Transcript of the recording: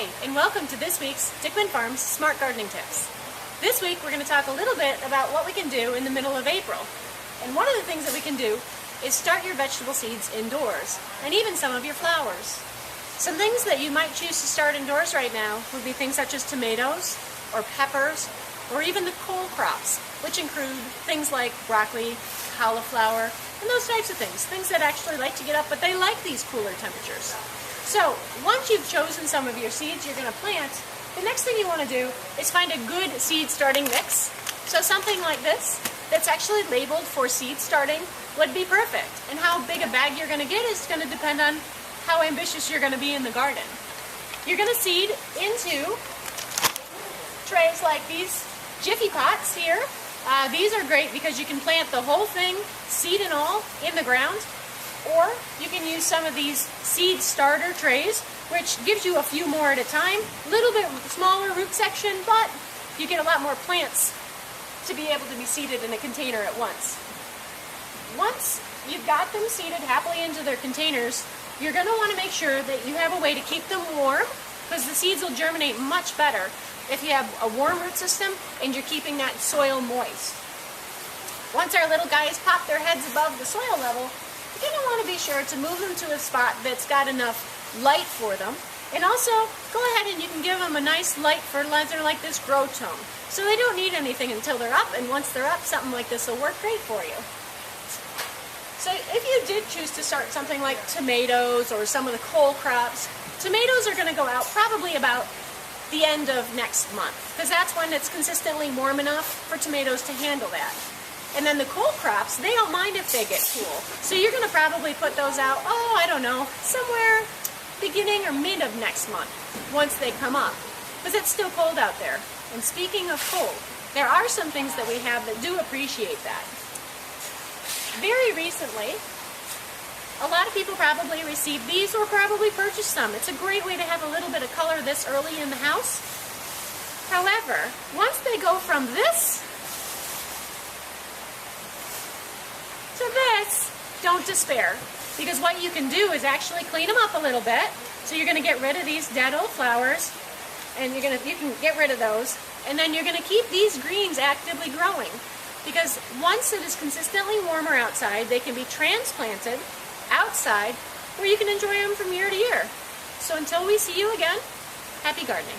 Hi, and welcome to this week's Dickman Farms Smart Gardening Tips. This week we're going to talk a little bit about what we can do in the middle of April. And one of the things that we can do is start your vegetable seeds indoors, and even some of your flowers. Some things that you might choose to start indoors right now would be things such as tomatoes, or peppers, or even the cole crops, which include things like broccoli, cauliflower, and those types of things. Things that actually like to get up, but they like these cooler temperatures. So, once you've chosen some of your seeds you're going to plant, the next thing you want to do is find a good seed starting mix. So something like this, that's actually labeled for seed starting, would be perfect. And how big a bag you're going to get is going to depend on how ambitious you're going to be in the garden. You're going to seed into trays like these Jiffy pots here. These are great because you can plant the whole thing, seed and all, in the ground. Or you can use some of these seed starter trays, which gives you a few more at a time. A little bit smaller root section, but you get a lot more plants to be able to be seeded in a container at once. Once you've got them seeded happily into their containers, you're going to want to make sure that you have a way to keep them warm, because the seeds will germinate much better if you have a warm root system and you're keeping that soil moist. Once our little guys pop their heads above the soil level, you're going to want to be sure to move them to a spot that's got enough light for them. And also, go ahead and you can give them a nice light fertilizer like this Growtone. So they don't need anything until they're up, and once they're up, something like this will work great for you. So if you did choose to start something like tomatoes or some of the cole crops, tomatoes are going to go out probably about the end of next month, because that's when it's consistently warm enough for tomatoes to handle that. And then the cole crops, they don't mind if they get cool. So you're going to probably put those out, I don't know, somewhere beginning or mid of next month, once they come up, because it's still cold out there. And speaking of cold, there are some things that we have that do appreciate that. Very recently, a lot of people probably received these or probably purchased some. It's a great way to have a little bit of color this early in the house. However, once they go from this to this, don't despair, because what you can do is actually clean them up a little bit. So you're going to get rid of these dead old flowers, and you can get rid of those, and then you're going to keep these greens actively growing, because once it is consistently warmer outside, they can be transplanted outside where you can enjoy them from year to year. So until we see you again, happy gardening.